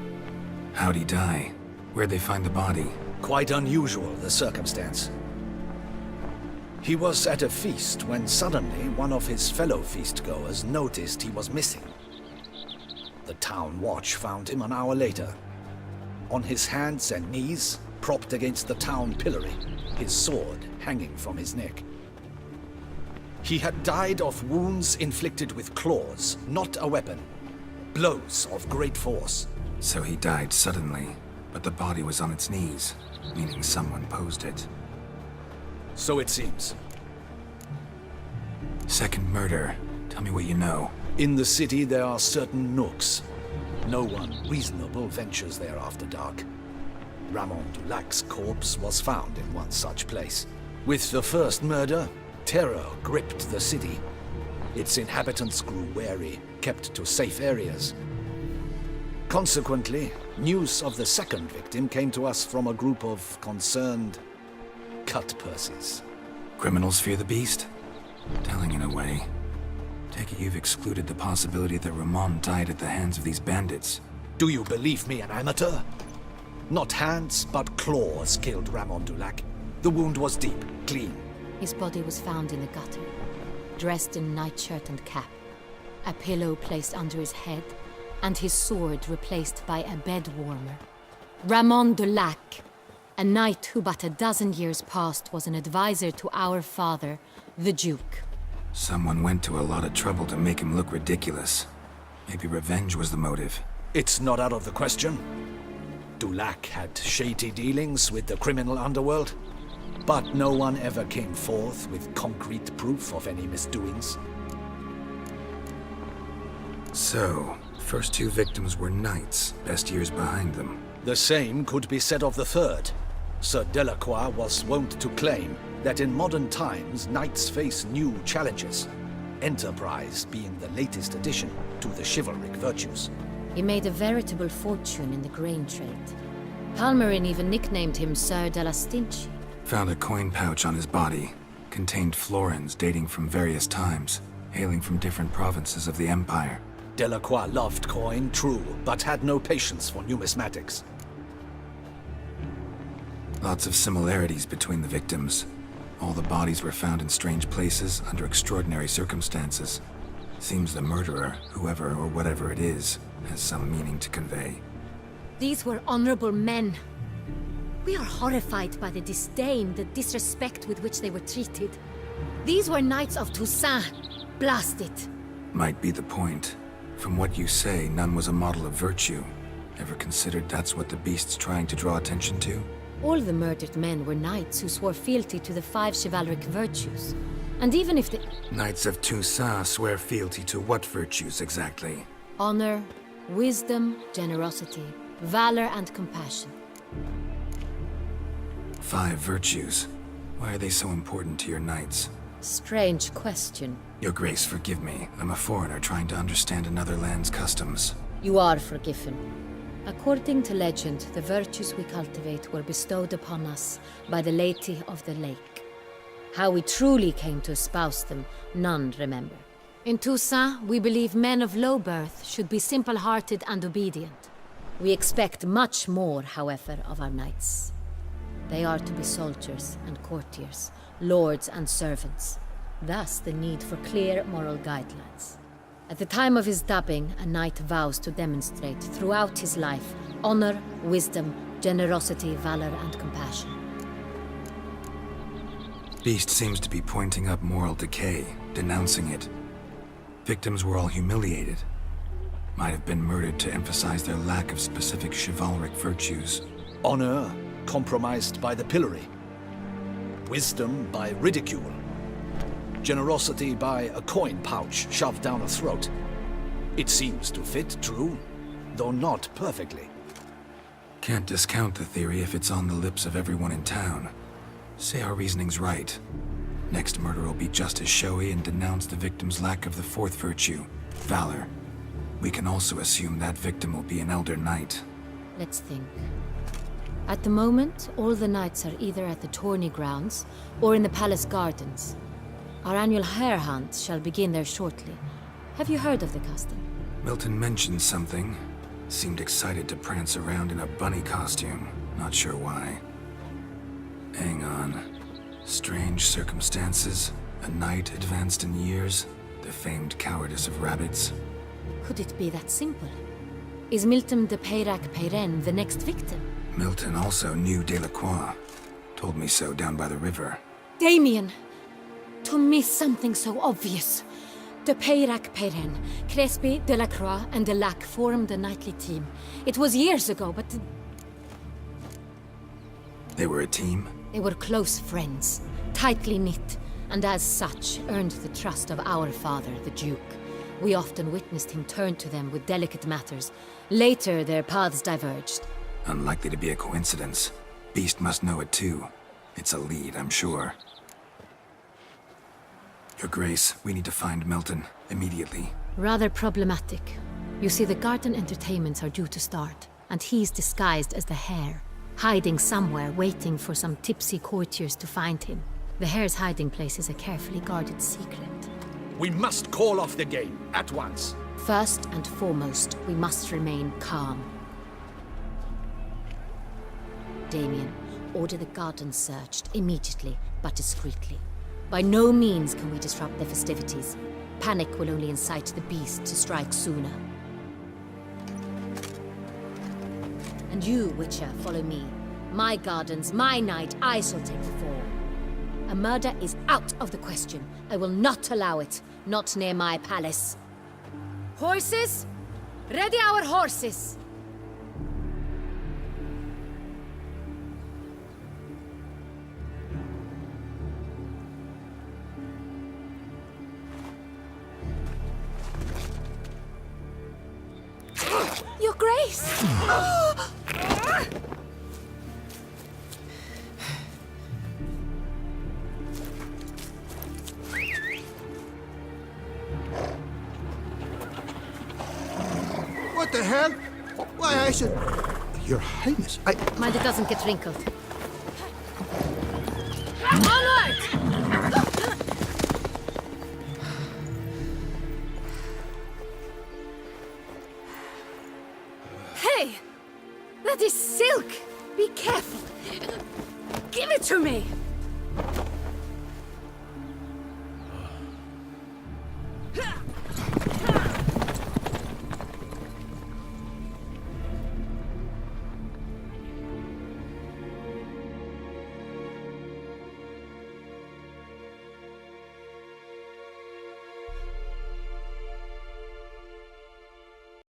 How'd he die? Where'd they find the body? Quite unusual, the circumstance. He was at a feast when suddenly one of his fellow feastgoers noticed he was missing. The town watch found him an hour later. On his hands and knees, propped against the town pillory, his sword hanging from his neck. He had died of wounds inflicted with claws, not a weapon. Blows of great force. So he died suddenly, but the body was on its knees, meaning someone posed it. So it seems. Second murder. Tell me what you know. In the city there are certain nooks. No one reasonable ventures there after dark. Ramon Dulac's corpse was found in one such place. With the first murder, terror gripped the city. Its inhabitants grew wary, kept to safe areas. Consequently, news of the second victim came to us from a group of concerned cut-purses. Criminals fear the beast? Telling in a way. Take it you've excluded the possibility that Ramon died at the hands of these bandits. Do you believe me, an amateur? Not hands, but claws killed Ramon Dulac. The wound was deep, clean. His body was found in the gutter, dressed in nightshirt and cap, a pillow placed under his head, and his sword replaced by a bed warmer. Ramon Dulac, a knight who but a dozen years past was an advisor to our father, the Duke. Someone went to a lot of trouble to make him look ridiculous. Maybe revenge was the motive. It's not out of the question. Dulac had shady dealings with the criminal underworld, but no one ever came forth with concrete proof of any misdoings. So, first two victims were knights, best years behind them. The same could be said of the third. Sir Delacroix was wont to claim that in modern times knights face new challenges, enterprise being the latest addition to the chivalric virtues. He made a veritable fortune in the grain trade. Palmerin even nicknamed him Sir de la Stinchi. Found a coin pouch on his body. Contained florins dating from various times, hailing from different provinces of the Empire. Delacroix loved coin, true, but had no patience for numismatics. Lots of similarities between the victims. All the bodies were found in strange places under extraordinary circumstances. Seems the murderer, whoever or whatever it is, has some meaning to convey. These were honorable men. We are horrified by the disdain, the disrespect with which they were treated. These were knights of Toussaint. Blast it. Might be the point. From what you say, none was a model of virtue. Ever considered that's what the beast's trying to draw attention to? All the murdered men were knights who swore fealty to the 5 chivalric virtues. And even if the... Knights of Toussaint swear fealty to what virtues exactly? Honor, wisdom, generosity, valor, and compassion. 5 virtues. Why are they so important to your knights? Strange question. Your Grace, forgive me. I'm a foreigner trying to understand another land's customs. You are forgiven. According to legend, the virtues we cultivate were bestowed upon us by the Lady of the Lake. How we truly came to espouse them, none remember. In Toussaint, we believe men of low birth should be simple-hearted and obedient. We expect much more, however, of our knights. They are to be soldiers and courtiers, lords and servants. Thus, the need for clear moral guidelines. At the time of his dubbing, a knight vows to demonstrate throughout his life honor, wisdom, generosity, valor, and compassion. Beast seems to be pointing up moral decay, denouncing it. Victims were all humiliated. Might have been murdered to emphasize their lack of specific chivalric virtues. Honor compromised by the pillory. wisdom by ridicule, generosity by a coin pouch shoved down a throat. It seems to fit true, though not perfectly. Can't discount the theory if it's on the lips of everyone in town. Say our reasoning's right. Next murder will be just as showy and denounce the victim's lack of the fourth virtue, valor. We can also assume that victim will be an elder knight. Let's think. At the moment, all the knights are either at the tourney grounds or in the palace gardens. Our annual hare hunt shall begin there shortly. Have you heard of the custom? Milton mentioned something. Seemed excited to prance around in a bunny costume. Not sure why. Hang on. Strange circumstances. A knight advanced in years. The famed cowardice of rabbits. Could it be that simple? Is Milton de Peyrac-Peyren the next victim? Milton also knew Delacroix. Told me so down by the river. Damien! To miss something so obvious. De Peyrac-Peyren, Crespi, Delacroix, and Delac formed a knightly team. It was years ago, but... They were a team? They were close friends, tightly knit, and as such earned the trust of our father, the Duke. We often witnessed him turn to them with delicate matters. Later, their paths diverged. Unlikely to be a coincidence. Beast must know it too. It's a lead, I'm sure. Your Grace, we need to find Milton, immediately. Rather problematic. You see, the garden entertainments are due to start, and he's disguised as the hare, hiding somewhere, waiting for some tipsy courtiers to find him. The hare's hiding place is a carefully guarded secret. We must call off the game, at once. First and foremost, we must remain calm. Damien, order the garden searched immediately, but discreetly. By no means can we disrupt the festivities. Panic will only incite the beast to strike sooner. And you, Witcher, follow me. My gardens, my night, I shall take the fall. A murder is out of the question. I will not allow it. Not near my palace. Horses? Ready our horses! Your Grace! What the hell? Why, I should... Your Highness, Mind it doesn't get wrinkled. Onward! Hey! That is silk! Be careful! Give it to me!